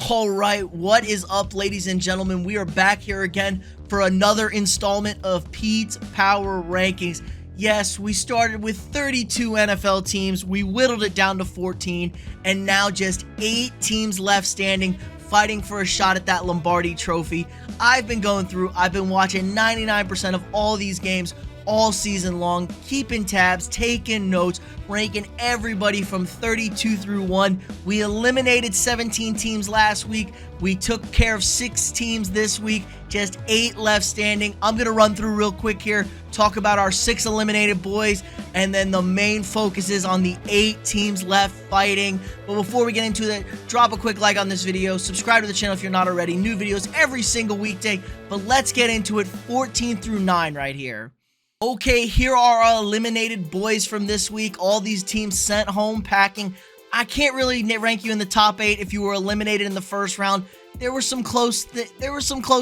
All right, what is up, ladies and gentlemen? We are back here again for another installment of Pete's Power Rankings. Yes, we started with 32 NFL teams, we whittled it down to 14, and now just 8 teams left standing, fighting for a shot at that Lombardi trophy. I've been watching 99% of all these games all season long, keeping tabs, taking notes, ranking everybody from 32 through 1. We eliminated 17 teams last week. We took care of 6 teams this week, just 8 left standing. I'm going to run through real quick here, talk about our 6 eliminated boys, and then the main focus is on the 8 teams left fighting. But before we get into that, drop a quick like on this video, subscribe to the channel if you're not already. New videos every single weekday, but let's get into it. 14 through 9 right here. Okay, here are our eliminated boys from this week. All these teams sent home packing. I can't really rank you in the top 8 if you were eliminated in the first round. There were some close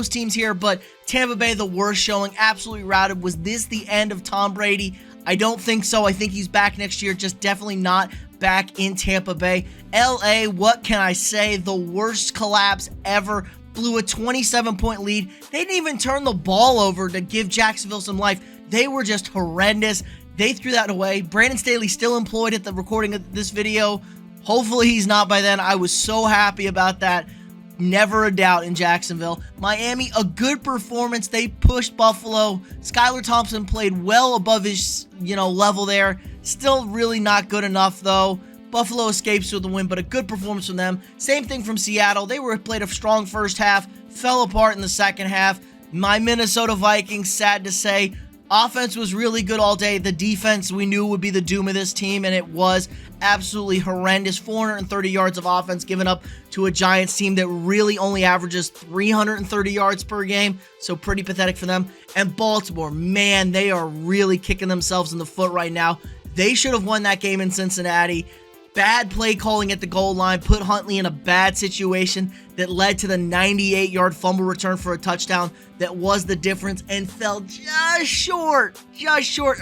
teams here, but Tampa Bay, the worst showing, absolutely routed. Was this the end of Tom Brady? I don't think so. I think he's back next year, just definitely not back in Tampa Bay. LA, what can I say? The worst collapse ever. Blew a 27-point lead. They didn't even turn the ball over to give Jacksonville some life. They were just horrendous. They threw that away. Brandon Staley still employed at the recording of this video. Hopefully he's not by then. I was so happy about that. Never a doubt in Jacksonville. Miami, a good performance. They pushed Buffalo. Skylar Thompson played well above his, level there. Still really not good enough though. Buffalo escapes with the win, but a good performance from them. Same thing from Seattle. They played a strong first half, fell apart in the second half. My Minnesota Vikings, sad to say, offense was really good all day. The defense we knew would be the doom of this team, and it was absolutely horrendous. 430 yards of offense given up to a Giants team that really only averages 330 yards per game, so pretty pathetic for them. And Baltimore, man, they are really kicking themselves in the foot right now. They should have won that game in Cincinnati. Bad play calling at the goal line put Huntley in a bad situation that led to the 98-yard fumble return for a touchdown that was the difference, and fell just short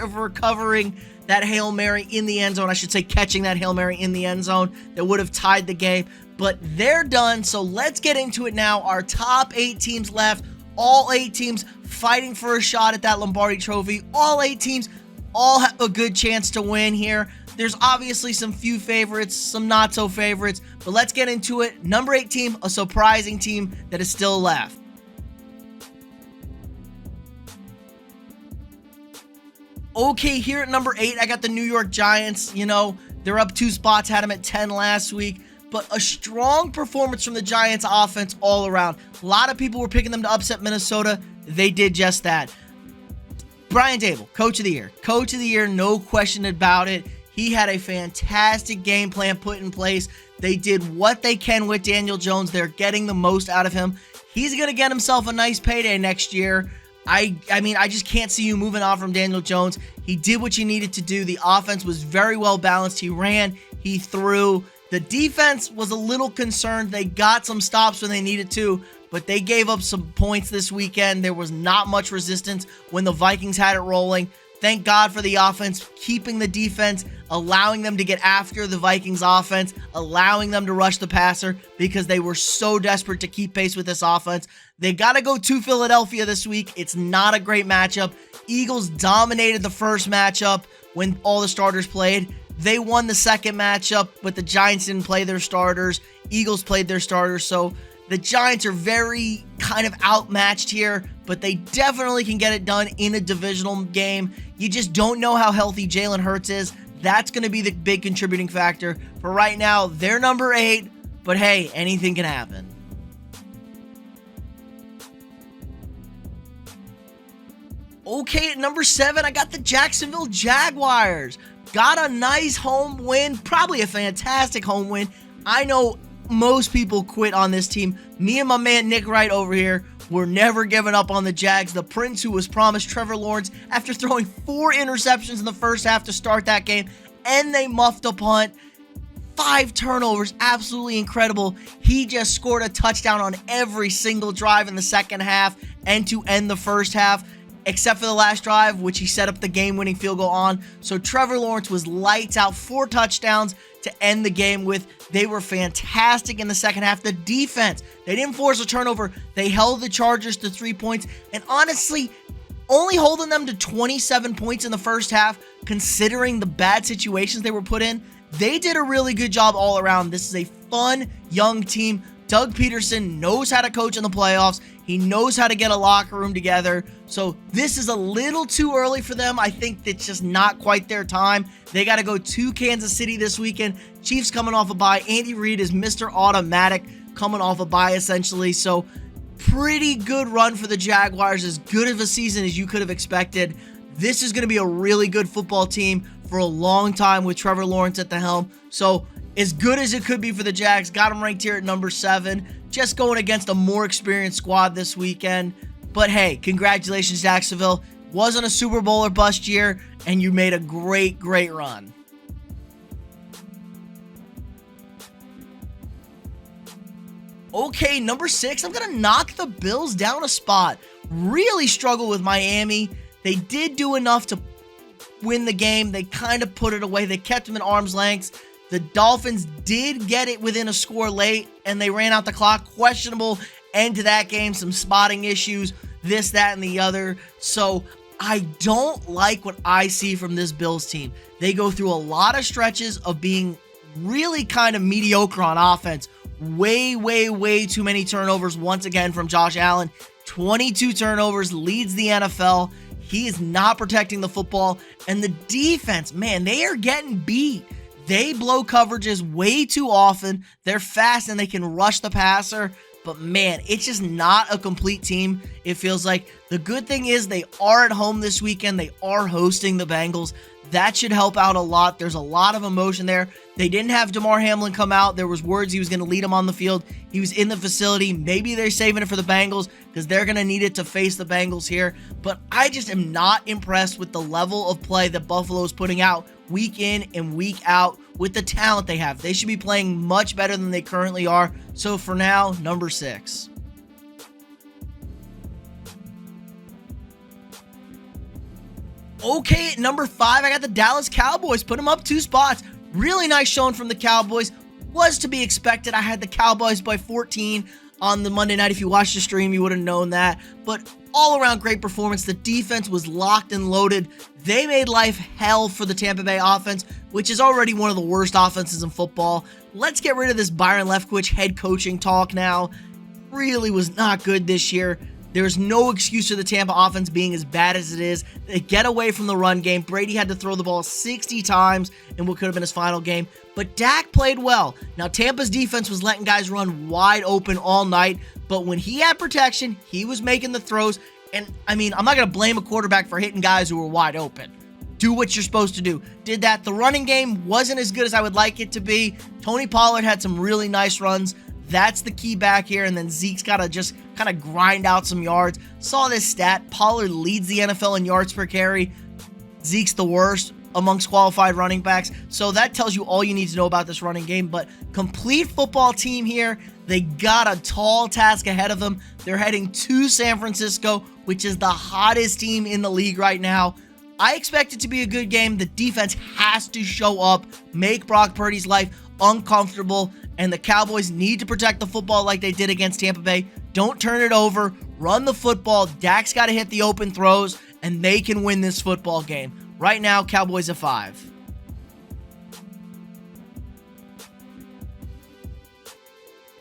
of recovering that Hail Mary in the end zone. I should say catching that Hail Mary in the end zone that would have tied the game. But they're done, so let's get into it now. Our top 8 teams left, all 8 teams fighting for a shot at that Lombardi trophy. All 8 teams all have a good chance to win here. There's obviously some few favorites, some not so favorites, but let's get into it. Number 8 team, a surprising team that is still left. Okay, here at number 8, I got the New York Giants. They're up 2 spots, had them at 10 last week, but a strong performance from the Giants offense all around. A lot of people were picking them to upset Minnesota. They did just that. Brian Daboll, Coach of the Year. Coach of the Year, no question about it. He had a fantastic game plan put in place. They did what they can with Daniel Jones. They're getting the most out of him. He's going to get himself a nice payday next year. I just can't see you moving on from Daniel Jones. He did what you needed to do. The offense was very well balanced. He ran, he threw. The defense was a little concerned. They got some stops when they needed to, but they gave up some points this weekend. There was not much resistance when the Vikings had it rolling. Thank God for the offense, keeping the defense, allowing them to get after the Vikings offense, allowing them to rush the passer because they were so desperate to keep pace with this offense. They got to go to Philadelphia this week. It's not a great matchup. Eagles dominated the first matchup when all the starters played. They won the second matchup, but the Giants didn't play their starters. Eagles played their starters, so the Giants are very kind of outmatched here, but they definitely can get it done in a divisional game. You just don't know how healthy Jalen Hurts is. That's going to be the big contributing factor. For right now, they're number 8, but hey, anything can happen. Okay, at number 7, I got the Jacksonville Jaguars. Got a nice home win, probably a fantastic home win. I know most people quit on this team. Me and my man Nick Wright over here were never giving up on the Jags. The prince who was promised, Trevor Lawrence, after throwing 4 interceptions in the first half to start that game, and they muffed a punt. 5 turnovers, absolutely incredible. He just scored a touchdown on every single drive in the second half and to end the first half, except for the last drive, which he set up the game-winning field goal on. So Trevor Lawrence was lights out, 4 touchdowns to end the game with. They were fantastic in the second half. The defense, they didn't force a turnover. They held the Chargers to 3 points. And honestly, only holding them to 27 points in the first half, considering the bad situations they were put in, they did a really good job all around. This is a fun, young team. Doug Peterson knows how to coach in the playoffs. He knows how to get a locker room together. So this is a little too early for them. I think it's just not quite their time. They got to go to Kansas City this weekend. Chiefs coming off a bye. Andy Reid is Mr. Automatic coming off a bye essentially. So pretty good run for the Jaguars. As good of a season as you could have expected. This is going to be a really good football team for a long time with Trevor Lawrence at the helm. So as good as it could be for the Jags, got them ranked here at number 7. Just going against a more experienced squad this weekend. But hey, congratulations, Jacksonville. Wasn't a Super Bowl or bust year, and you made a great, great run. Okay, number 6, I'm going to knock the Bills down a spot. Really struggle with Miami. They did do enough to win the game. They kind of put it away. They kept them at arm's length. The Dolphins did get it within a score late, and they ran out the clock. Questionable end to that game. Some spotting issues, this, that, and the other. So I don't like what I see from this Bills team. They go through a lot of stretches of being really kind of mediocre on offense. Way, way, way too many turnovers once again from Josh Allen. 22 turnovers, leads the NFL. He is not protecting the football. And the defense, man, they are getting beat. They blow coverages way too often. They're fast and they can rush the passer. But man, it's just not a complete team, it feels like. The good thing is they are at home this weekend. They are hosting the Bengals. That should help out a lot. There's a lot of emotion there. They didn't have DeMar Hamlin come out. There was words he was going to lead them on the field. He was in the facility. Maybe they're saving it for the Bengals because they're going to need it to face the Bengals here. But I just am not impressed with the level of play that Buffalo is putting out week in and week out with the talent they have. They should be playing much better than they currently are. So for now, number 6. Okay, at number 5, I got the Dallas Cowboys. Put them up 2 spots. Really nice showing from the Cowboys. Was to be expected. I had the Cowboys by 14 on the Monday night. If you watched the stream, you would have known that. But all around great performance. The defense was locked and loaded. They made life hell for the Tampa Bay offense, which is already one of the worst offenses in football. Let's get rid of this Byron Leftwich head coaching talk now. Really was not good this year. There's no excuse for the Tampa offense being as bad as it is. They get away from the run game. Brady had to throw the ball 60 times in what could have been his final game. But Dak played well. Now, Tampa's defense was letting guys run wide open all night. But when he had protection, he was making the throws. And, I mean, I'm not going to blame a quarterback for hitting guys who were wide open. Do what you're supposed to do. Did that. The running game wasn't as good as I would like it to be. Tony Pollard had some really nice runs. That's the key back here, and then Zeke's got to just kind of grind out some yards. Saw this stat. Pollard leads the NFL in yards per carry. Zeke's the worst amongst qualified running backs. So that tells you all you need to know about this running game. But complete football team here. They got a tall task ahead of them. They're heading to San Francisco, which is the hottest team in the league right now. I expect it to be a good game. The defense has to show up, make Brock Purdy's life uncomfortable, and the Cowboys need to protect the football like they did against Tampa Bay. Don't turn it over. Run the football. Dak's got to hit the open throws, and they can win this football game. Right now, Cowboys at 5.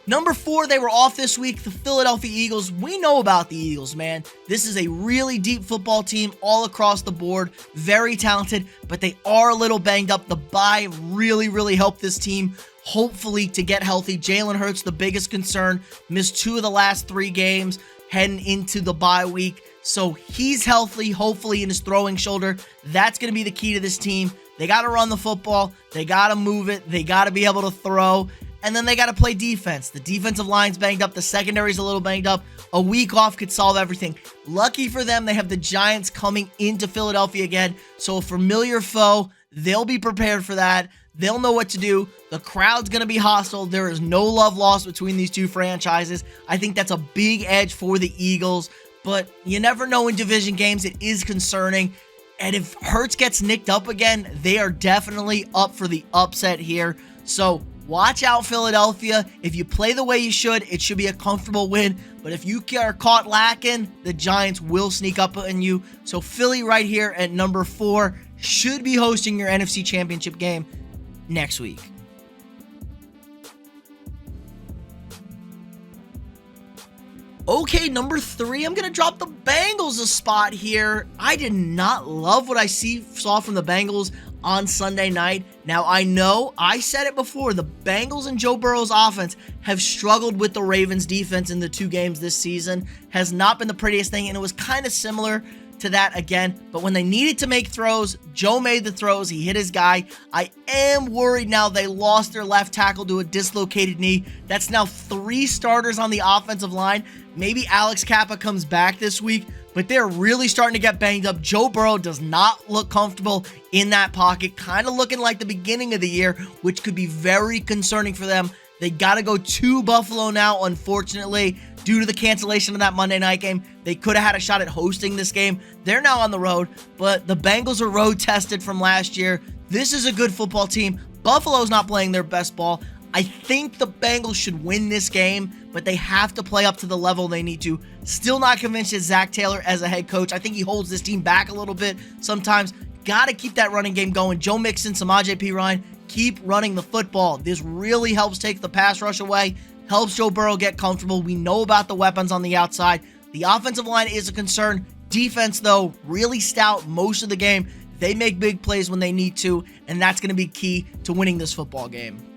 Number 4, they were off this week, the Philadelphia Eagles. We know about the Eagles, man. This is a really deep football team all across the board. Very talented, but they are a little banged up. The bye really, really helped this team, hopefully, to get healthy. Jalen Hurts, the biggest concern, missed 2 of the last 3 games heading into the bye week. So he's healthy, hopefully, in his throwing shoulder. That's going to be the key to this team. They got to run the football. They got to move it. They got to be able to throw. And then they got to play defense. The defensive line's banged up. The secondary's a little banged up. A week off could solve everything. Lucky for them, they have the Giants coming into Philadelphia again. So a familiar foe. They'll be prepared for that. They'll know what to do. The crowd's going to be hostile. There is no love lost between these two franchises. I think that's a big edge for the Eagles. But you never know in division games. It is concerning. And if Hurts gets nicked up again, they are definitely up for the upset here. So watch out, Philadelphia. If you play the way you should, it should be a comfortable win. But if you are caught lacking, the Giants will sneak up on you. So Philly right here at number 4 should be hosting your NFC Championship game next week. Okay, number 3, I'm going to drop the Bengals a spot here. I did not love what I saw from the Bengals on Sunday night. Now, I know I said it before, the Bengals and Joe Burrow's offense have struggled with the Ravens defense in the 2 games this season. Has not been the prettiest thing, and it was kind of similar to that again. But when they needed to make throws, Joe made the throws. He hit his guy. I am worried now they lost their left tackle to a dislocated knee. That's now 3 starters on the offensive line. Maybe Alex Kappa comes back this week, but they're really starting to get banged up. Joe Burrow does not look comfortable in that pocket, kind of looking like the beginning of the year, which could be very concerning for them. They got to go to Buffalo now, unfortunately, due to the cancellation of that Monday night game. They could have had a shot at hosting this game. They're now on the road, but the Bengals are road tested from last year. This is a good football team. Buffalo's not playing their best ball. I think the Bengals should win this game, but they have to play up to the level they need to. Still not convinced that Zach Taylor as a head coach. I think he holds this team back a little bit sometimes. Got to keep that running game going. Joe Mixon, Samaje Perine, keep running the football. This really helps take the pass rush away, helps Joe Burrow get comfortable. We know about the weapons on the outside. The offensive line is a concern. Defense, though, really stout most of the game. They make big plays when they need to, and that's going to be key to winning this football game.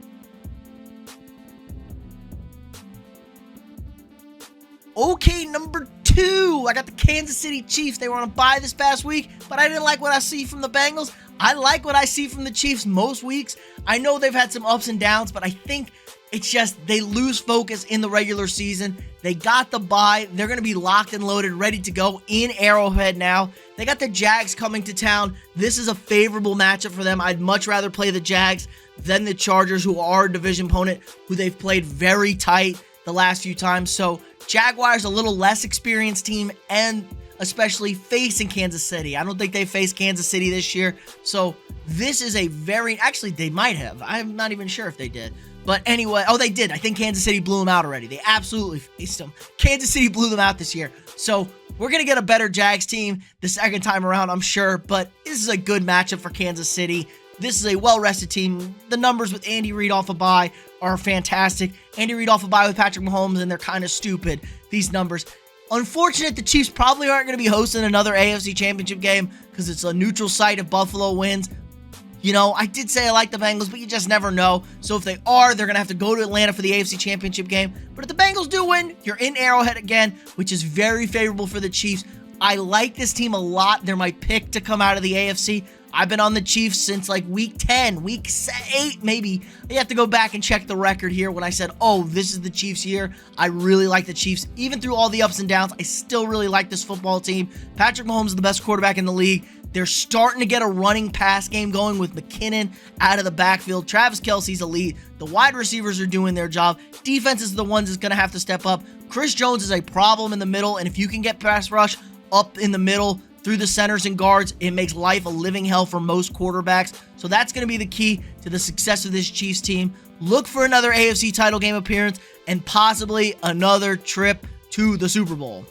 Okay, number 2, I got the Kansas City Chiefs. They were on a bye this past week, but I didn't like what I see from the Bengals. I like what I see from the Chiefs most weeks. I know they've had some ups and downs, but I think it's just they lose focus in the regular season. They got the bye. They're going to be locked and loaded, ready to go in Arrowhead now. They got the Jags coming to town. This is a favorable matchup for them. I'd much rather play the Jags than the Chargers, who are a division opponent, who they've played very tight the last few times. So Jaguars, a little less experienced team, and especially facing Kansas City. I don't think they faced Kansas City this year. So this is a very, actually they might have. I'm not even sure if they did. But anyway, oh, they did. I think Kansas City blew them out already. They absolutely faced them. Kansas City blew them out this year. So we're going to get a better Jags team the second time around, I'm sure. But this is a good matchup for Kansas City. This is a well-rested team. The numbers with Andy Reid off a bye are fantastic. Andy Reid off a bye with Patrick Mahomes, and they're kind of stupid, these numbers. Unfortunate, the Chiefs probably aren't going to be hosting another AFC Championship game because it's a neutral site if Buffalo wins. You know, I did say I like the Bengals, but you just never know. So if they are, they're going to have to go to Atlanta for the AFC Championship game. But if the Bengals do win, you're in Arrowhead again, which is very favorable for the Chiefs. I like this team a lot. They're my pick to come out of the AFC. I've been on the Chiefs since like week 10, week 8 maybe. You have to go back and check the record here when I said, oh, this is the Chiefs year. I really like the Chiefs. Even through all the ups and downs, I still really like this football team. Patrick Mahomes is the best quarterback in the league. They're starting to get a running pass game going with McKinnon out of the backfield. Travis Kelce's elite. The wide receivers are doing their job. Defense is the ones that's going to have to step up. Chris Jones is a problem in the middle, and if you can get pass rush up in the middle through the centers and guards, it makes life a living hell for most quarterbacks. So that's going to be the key to the success of this Chiefs team. Look for another AFC title game appearance and possibly another trip to the Super Bowl.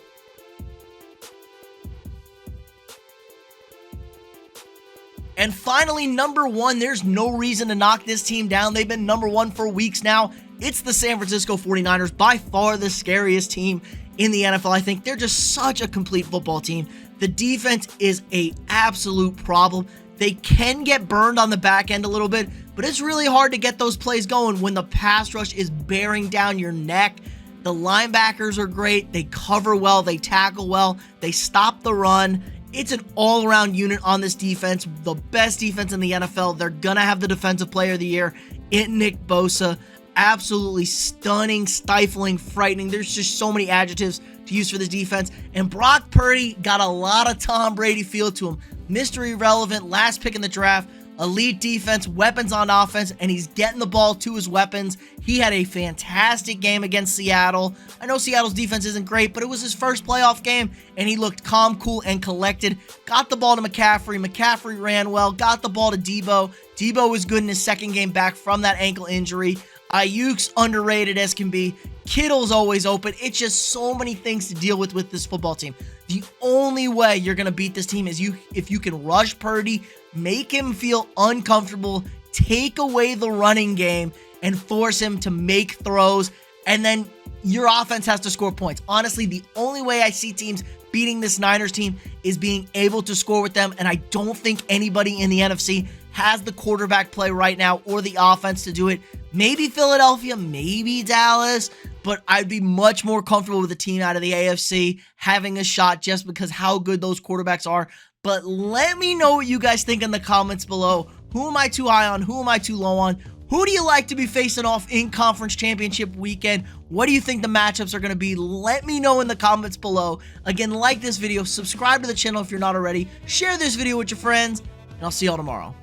And finally, number 1, there's no reason to knock this team down. They've been number 1 for weeks now. It's the San Francisco 49ers, by far the scariest team in the NFL. I think they're just such a complete football team. The defense is an absolute problem. They can get burned on the back end a little bit, but it's really hard to get those plays going when the pass rush is bearing down your neck. The linebackers are great. They cover well. They tackle well. They stop the run. It's an all-around unit on this defense. The best defense in the NFL. They're going to have the Defensive Player of the Year in Nick Bosa. Absolutely stunning, stifling, frightening. There's just so many adjectives to use for this defense. And Brock Purdy got a lot of Tom Brady feel to him. Mr. Irrelevant, last pick in the draft. elite defense, weapons on offense, and he's getting the ball to his weapons. He had a fantastic game against Seattle. I know Seattle's defense isn't great, but it was his first playoff game, and he looked calm, cool, and collected. Got the ball to McCaffrey. McCaffrey ran well. Got the ball to Debo. Debo was good in his second game back from that ankle injury. Ayuk's underrated as can be. Kittle's always open. It's just so many things to deal with this football team. The only way you're going to beat this team is if you can rush Purdy, make him feel uncomfortable, take away the running game, and force him to make throws, and then your offense has to score points. Honestly, the only way I see teams beating this Niners team is being able to score with them, and I don't think anybody in the NFC has the quarterback play right now or the offense to do it. Maybe Philadelphia, maybe Dallas, but I'd be much more comfortable with a team out of the AFC having a shot just because how good those quarterbacks are. But let me know what you guys think in the comments below. Who am I too high on? Who am I too low on? Who do you like to be facing off in Conference Championship weekend? What do you think the matchups are going to be? Let me know in the comments below. Again, like this video, subscribe to the channel if you're not already, share this video with your friends, and I'll see y'all tomorrow.